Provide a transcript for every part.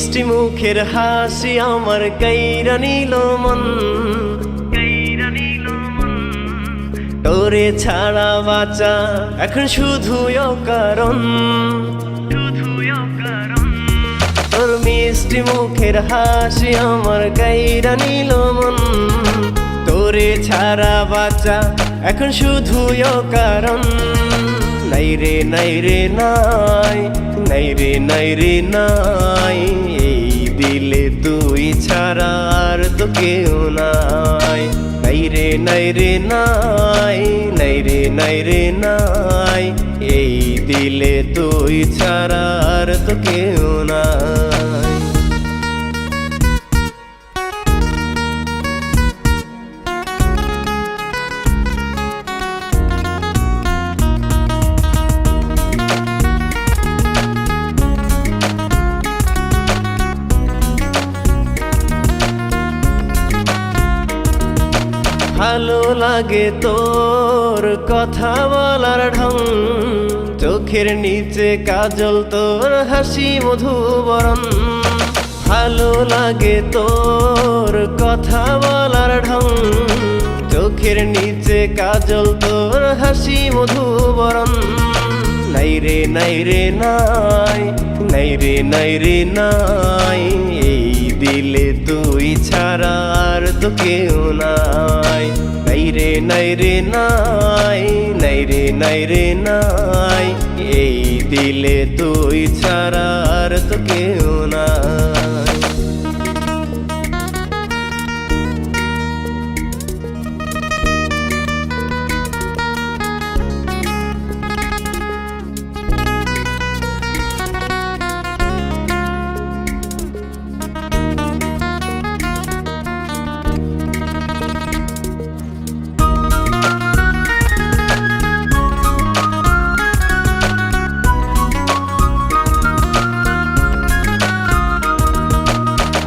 মিষ্টি মুখের হাসি আমার কাইরা নিল মন, তোরে ছাড়া বাঁচা এখন শুধুই অকারণ। তোর মিষ্টি মুখের হাসি আমার কাইরা নিল মন, তোরে ছাড়া বাঁচা এখন শুধুই অকারণ। নাই রে নাই রে নাই, নাই রে নাই রে নাই, এই দিলে তুই ছাড়া আর তো কেউ নাই। নাই রে নাই রে নাই, নাই রে নাই রে নাই, এই দিলে তুই ছাড়া আর তো কেউ নাই। ভালো লাগে তোর কথা বলার ঢং, চোখের নিচে কাজল তোর হাসি মধুবরণ। ভালো লাগে তোর কথা বলার ঢং, চোখের নিচে কাজল তোর হাসি মধুবরণ। নাই রে নাই রে নাই, নাই রে নাই রে নাই, এই দিলে তুই ছাড়া আর তো কেউ নাই। নাই রে নাই রে নাই, নাই রে নাই রে নাই, এই দিলে তুই ছাড়া আর তো কেউ নাই।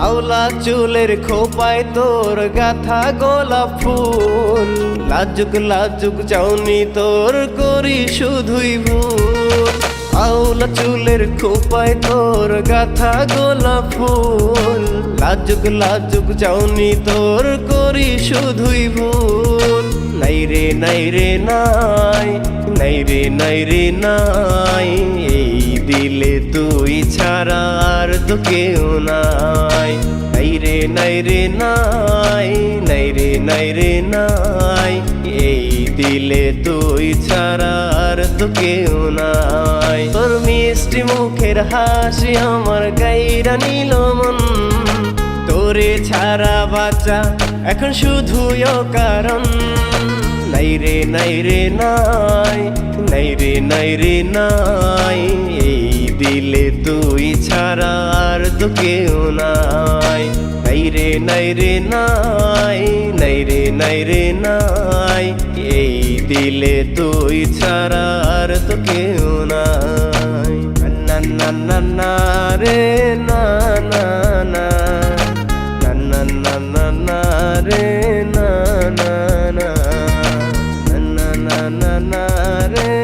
আওলা চুলের খোপায় তোর গাথা গোলাপ ফুল, লাজুক লাজুক চাউনি তোর করি শুধুই ভুল। আওলা চুলের খোপায় তোর গাথা গোলাপ ফুল, লাজুক লাজুক চাউনি তোর করি শুধুই ভুল। নাই রে নাই রে নাই, নাই রে নাই রে নাই, এই দিলে তুই ছাড়া আর তো কেউ নাই। নাই রে নাই রে নাই, নাই রে নাই রে নাই, এই দিলে তুই ছাড়া আর তো কেউ নাই। তোর মিষ্টি মুখের হাসি আমার কাইরা নিল মন, তোরে ছাড়া বাঁচা এখন শুধুই অকারণ। নাই রে নাই রে নাই, নাই রে নাই রে নাই, এই দিলে তুই ছাড়া আর তো কেউ নাই। নাই রে নাই রে নাই, নাই রে নাই রে নাই, এই দিলে তুই ছাড়া আর তো কেউ নাই। না না না না রে না না না, না না না না না রে না না না, na na na na re